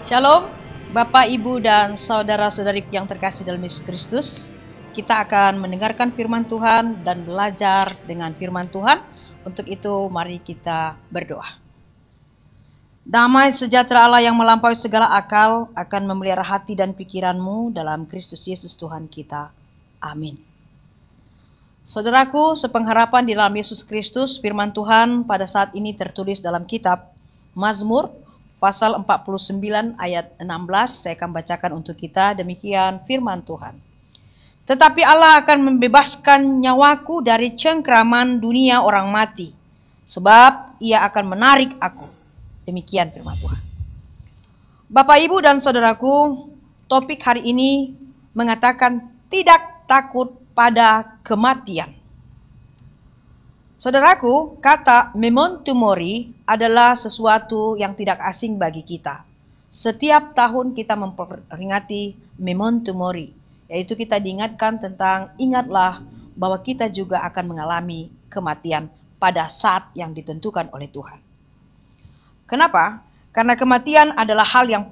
Shalom, Bapak, Ibu, dan saudara-saudari yang terkasih dalam Yesus Kristus. Kita akan mendengarkan firman Tuhan dan belajar dengan firman Tuhan. Untuk itu, mari kita berdoa. Damai sejahtera Allah yang melampaui segala akal akan memelihara hati dan pikiranmu dalam Kristus Yesus Tuhan kita. Amin. Saudaraku, sepengharapan di dalam Yesus Kristus, firman Tuhan pada saat ini tertulis dalam kitab Mazmur pasal 49 ayat 16. Saya akan bacakan untuk kita. Demikian firman Tuhan. Tetapi Allah akan membebaskan nyawaku dari cengkraman dunia orang mati, sebab Ia akan menarik aku. Demikian firman Tuhan. Bapak, Ibu, dan saudaraku, topik hari ini mengatakan tidak takut pada kematian. Saudaraku, kata memento mori adalah sesuatu yang tidak asing bagi kita. Setiap tahun kita memperingati memento mori, yaitu kita diingatkan tentang ingatlah bahwa kita juga akan mengalami kematian pada saat yang ditentukan oleh Tuhan. Kenapa? Karena kematian adalah hal yang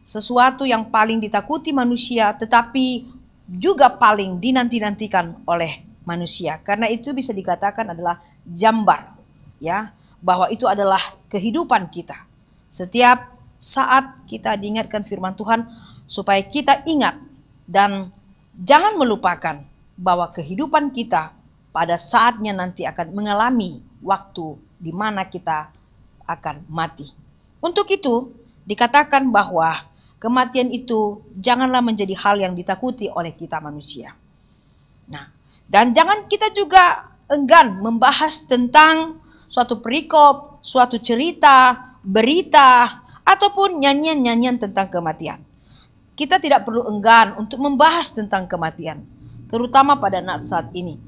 sesuatu yang paling ditakuti manusia, tetapi juga paling dinanti-nantikan oleh manusia. Karena itu bisa dikatakan adalah jambar, ya, bahwa itu adalah kehidupan kita. Setiap saat kita diingatkan firman Tuhan supaya kita ingat dan jangan melupakan bahwa kehidupan kita pada saatnya nanti akan mengalami waktu di mana kita akan mati. Untuk itu dikatakan bahwa kematian itu janganlah menjadi hal yang ditakuti oleh kita manusia. Nah, dan jangan kita juga enggan membahas tentang suatu perikop, suatu cerita, berita, ataupun nyanyian-nyanyian tentang kematian. Kita tidak perlu enggan untuk membahas tentang kematian, terutama pada saat ini.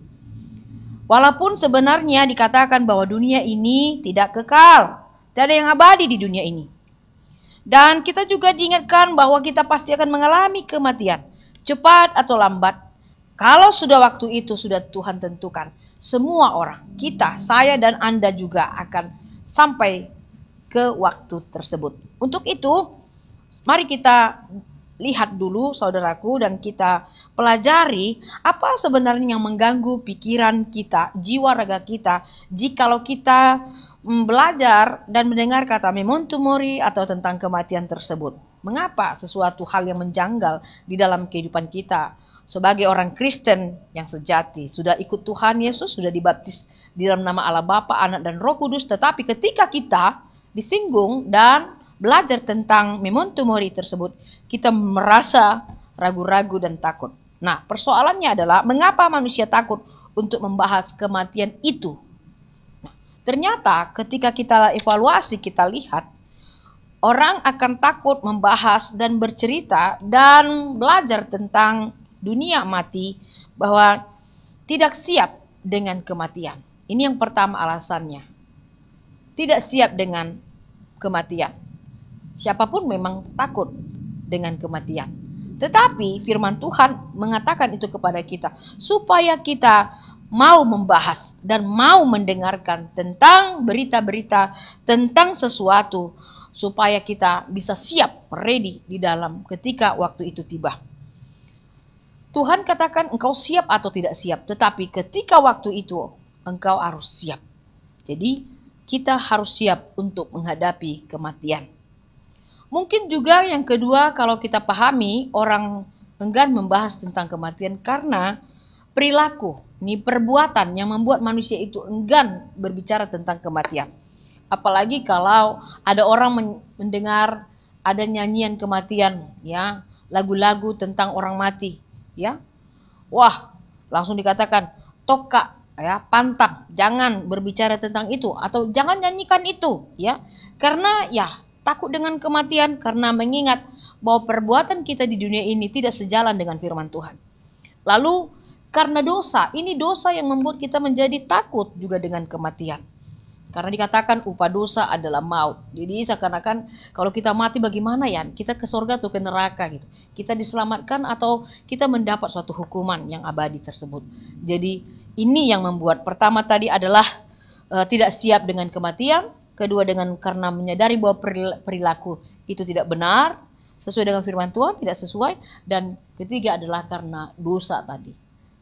Walaupun sebenarnya dikatakan bahwa dunia ini tidak kekal, tidak ada yang abadi di dunia ini. Dan kita juga diingatkan bahwa kita pasti akan mengalami kematian, cepat atau lambat. Kalau sudah waktu itu sudah Tuhan tentukan, semua orang, kita, saya dan Anda juga akan sampai ke waktu tersebut. Untuk itu, mari kita lihat dulu saudaraku dan kita pelajari apa sebenarnya yang mengganggu pikiran kita, jiwa raga kita, jikalau kita belajar dan mendengar kata memento mori atau tentang kematian tersebut. Mengapa sesuatu hal yang menjanggal di dalam kehidupan kita sebagai orang Kristen yang sejati, sudah ikut Tuhan Yesus, sudah dibaptis di dalam nama Allah Bapa, Anak dan Roh Kudus, tetapi ketika kita disinggung dan belajar tentang memento mori tersebut, kita merasa ragu-ragu dan takut. Nah, persoalannya adalah mengapa manusia takut untuk membahas kematian itu? Ternyata ketika kita evaluasi, kita lihat orang akan takut membahas dan bercerita dan belajar tentang dunia mati bahwa tidak siap dengan kematian. Ini yang pertama alasannya. Tidak siap dengan kematian. Siapapun memang takut dengan kematian. Tetapi firman Tuhan mengatakan itu kepada kita supaya kita mau membahas dan mau mendengarkan tentang berita-berita tentang sesuatu supaya kita bisa siap, ready di dalam ketika waktu itu tiba. Tuhan katakan engkau siap atau tidak siap, tetapi ketika waktu itu engkau harus siap. Jadi kita harus siap untuk menghadapi kematian. Mungkin juga yang kedua, kalau kita pahami orang enggan membahas tentang kematian karena perilaku, ini perbuatan yang membuat manusia itu enggan berbicara tentang kematian. Apalagi kalau ada orang mendengar ada nyanyian kematian, ya, lagu-lagu tentang orang mati, ya. Wah, langsung dikatakan toka, ya, pantang, jangan berbicara tentang itu atau jangan nyanyikan itu, ya. Karena ya takut dengan kematian karena mengingat bahwa perbuatan kita di dunia ini tidak sejalan dengan firman Tuhan. Lalu karena dosa, ini dosa yang membuat kita menjadi takut juga dengan kematian. Karena dikatakan upah dosa adalah maut. Jadi seakan-akan kalau kita mati bagaimana ya? Kita ke surga atau ke neraka gitu. Kita diselamatkan atau kita mendapat suatu hukuman yang abadi tersebut. Jadi ini yang membuat pertama tadi adalah tidak siap dengan kematian. Kedua, karena menyadari bahwa perilaku itu tidak benar sesuai dengan firman Tuhan, tidak sesuai. Dan ketiga adalah karena dosa tadi.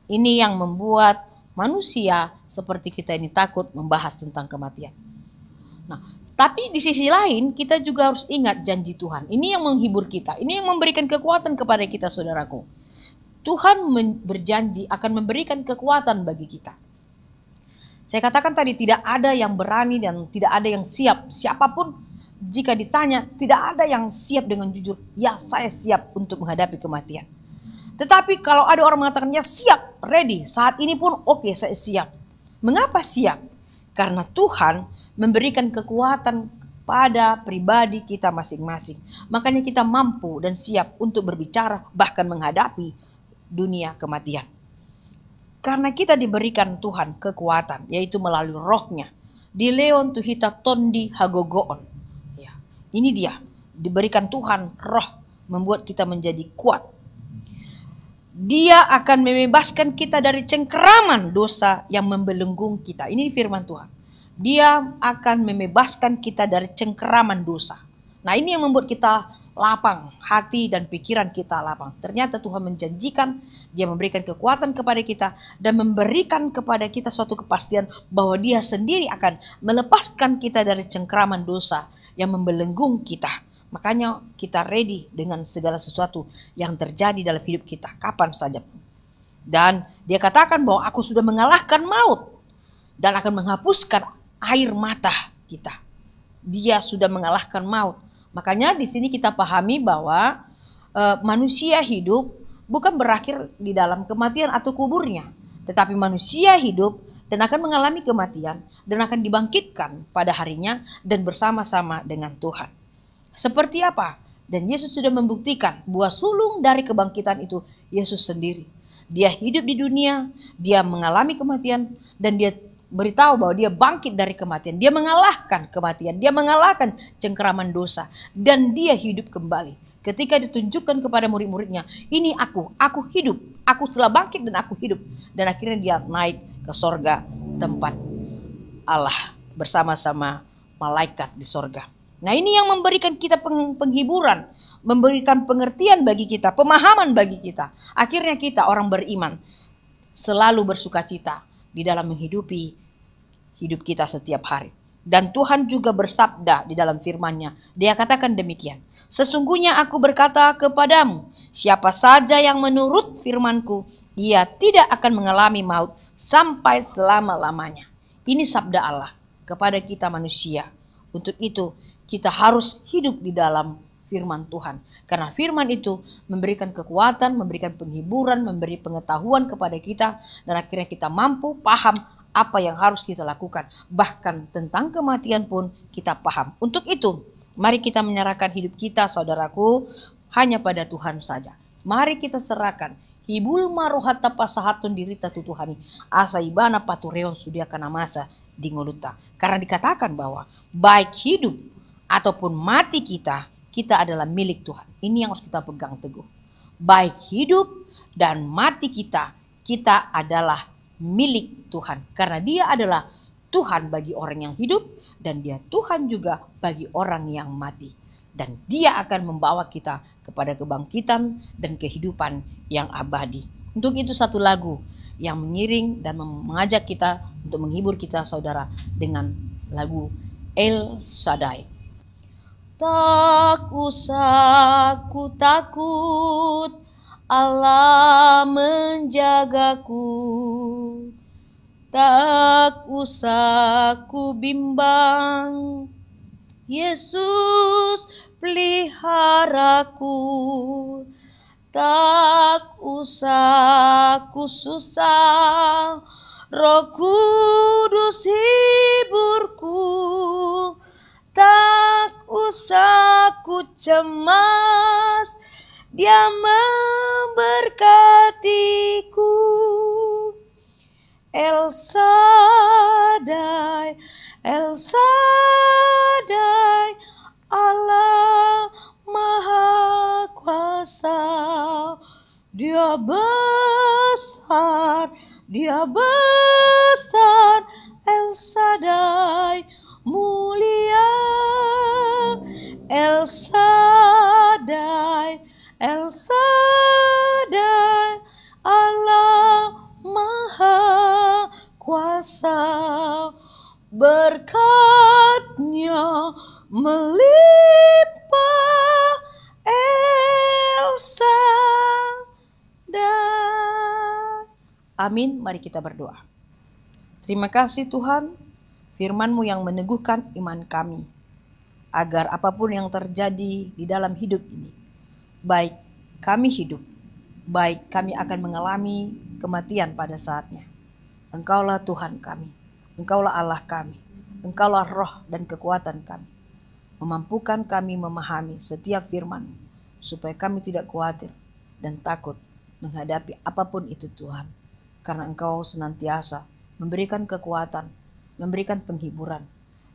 Ini yang membuat manusia seperti kita ini takut membahas tentang kematian. Nah, tapi di sisi lain kita juga harus ingat janji Tuhan. Ini yang menghibur kita. Ini yang memberikan kekuatan kepada kita, saudaraku. Tuhan berjanji akan memberikan kekuatan bagi kita. Saya katakan tadi, tidak ada yang berani dan tidak ada yang siap. Siapapun jika ditanya, tidak ada yang siap dengan jujur. Ya, saya siap untuk menghadapi kematian. Tetapi kalau ada orang mengatakannya siap, ready, saat ini pun oke, saya siap. Mengapa siap? Karena Tuhan memberikan kekuatan pada pribadi kita masing-masing. Makanya kita mampu dan siap untuk berbicara, bahkan menghadapi dunia kematian. Karena kita diberikan Tuhan kekuatan, yaitu melalui rohnya. Di leon tuhita tondi hagogoon. Ya, ini dia, diberikan Tuhan roh, membuat kita menjadi kuat. Dia akan membebaskan kita dari cengkeraman dosa yang membelenggu kita. Ini firman Tuhan. Dia akan membebaskan kita dari cengkeraman dosa. Nah, ini yang membuat kita lapang, hati dan pikiran kita lapang. Ternyata Tuhan menjanjikan, Dia memberikan kekuatan kepada kita dan memberikan kepada kita suatu kepastian bahwa Dia sendiri akan melepaskan kita dari cengkeraman dosa yang membelenggu kita. Makanya kita ready dengan segala sesuatu yang terjadi dalam hidup kita, kapan saja. Dan Dia katakan bahwa aku sudah mengalahkan maut dan akan menghapuskan air mata kita. Dia sudah mengalahkan maut. Makanya di sini kita pahami bahwa manusia hidup bukan berakhir di dalam kematian atau kuburnya, tetapi manusia hidup dan akan mengalami kematian dan akan dibangkitkan pada harinya dan bersama-sama dengan Tuhan. Seperti apa? Dan Yesus sudah membuktikan bahwa sulung dari kebangkitan itu Yesus sendiri. Dia hidup di dunia, Dia mengalami kematian dan Dia beritahu bahwa Dia bangkit dari kematian. Dia mengalahkan kematian. Dia mengalahkan cengkeraman dosa. Dan Dia hidup kembali. Ketika ditunjukkan kepada murid-muridnya, ini aku hidup. Aku telah bangkit dan aku hidup. Dan akhirnya Dia naik ke sorga, tempat Allah bersama-sama malaikat di sorga. Nah, ini yang memberikan kita penghiburan, memberikan pengertian bagi kita, pemahaman bagi kita. Akhirnya kita orang beriman selalu bersuka cita di dalam menghidupi hidup kita setiap hari. Dan Tuhan juga bersabda di dalam firman-Nya. Dia katakan demikian. Sesungguhnya aku berkata kepadamu, siapa saja yang menurut firman-Ku, ia tidak akan mengalami maut sampai selama-lamanya. Ini sabda Allah kepada kita manusia. Untuk itu kita harus hidup di dalam firman Tuhan. Karena firman itu memberikan kekuatan, memberikan penghiburan, memberi pengetahuan kepada kita. Dan akhirnya kita mampu paham apa yang harus kita lakukan. Bahkan tentang kematian pun kita paham. Untuk itu, mari kita menyerahkan hidup kita, saudaraku, hanya pada Tuhan saja. Mari kita serahkan. Hibul maruhata pasahatun dirita tutuhani. Asa ibana patureon sudiakana masa dingoluta. Karena dikatakan bahwa baik hidup ataupun mati kita adalah milik Tuhan. Ini yang harus kita pegang teguh. Baik hidup dan mati kita adalah milik Tuhan. Karena Dia adalah Tuhan bagi orang yang hidup dan Dia Tuhan juga bagi orang yang mati. Dan Dia akan membawa kita kepada kebangkitan dan kehidupan yang abadi. Untuk itu satu lagu yang mengiring dan mengajak kita untuk menghibur kita, saudara, dengan lagu El Shaddai. Tak usah ku takut, Allah menjagaku. Tak usah ku bimbang, Yesus peliharaku. Tak usah ku susah, Roh Kudus hiburku. Tak usah ku cemas, Dia memberkatiku. El Shaddai, El Shaddai, Allah Maha Kuasa. Dia besar, Dia besar, El Shaddai, mulia, El Shaddai, El Shaddai, Allah Maha Kuasa, berkat-Nya melimpah, El Shaddai. Amin, mari kita berdoa. Terima kasih Tuhan, firman-Mu yang meneguhkan iman kami, agar apapun yang terjadi di dalam hidup ini, baik kami hidup, baik kami akan mengalami kematian pada saatnya, Engkaulah Tuhan kami, Engkaulah Allah kami, Engkaulah roh dan kekuatan kami, memampukan kami memahami setiap firman-Mu, supaya kami tidak khawatir dan takut menghadapi apapun itu Tuhan, karena Engkau senantiasa memberikan kekuatan, memberikan penghiburan,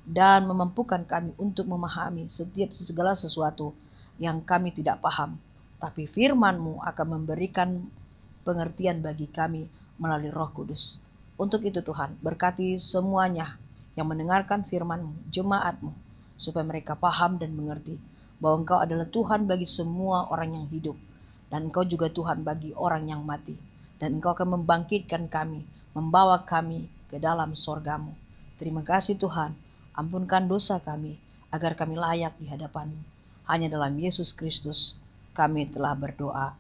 dan memampukan kami untuk memahami setiap segala sesuatu yang kami tidak paham. Tapi firman-Mu akan memberikan pengertian bagi kami melalui Roh Kudus. Untuk itu Tuhan, berkati semuanya yang mendengarkan firman-Mu, jemaat-Mu, supaya mereka paham dan mengerti bahwa Engkau adalah Tuhan bagi semua orang yang hidup, dan Engkau juga Tuhan bagi orang yang mati. Dan Engkau akan membangkitkan kami, membawa kami ke dalam sorga-Mu. Terima kasih Tuhan, ampunkan dosa kami, agar kami layak di hadapan-Mu. Hanya dalam Yesus Kristus kami telah berdoa.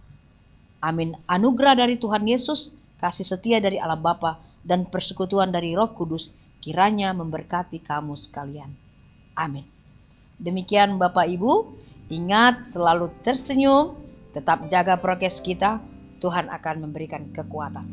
Amin. Anugerah dari Tuhan Yesus, kasih setia dari Allah Bapa, dan persekutuan dari Roh Kudus kiranya memberkati kamu sekalian. Amin. Demikian Bapak Ibu, ingat selalu tersenyum, tetap jaga prokes kita, Tuhan akan memberikan kekuatan.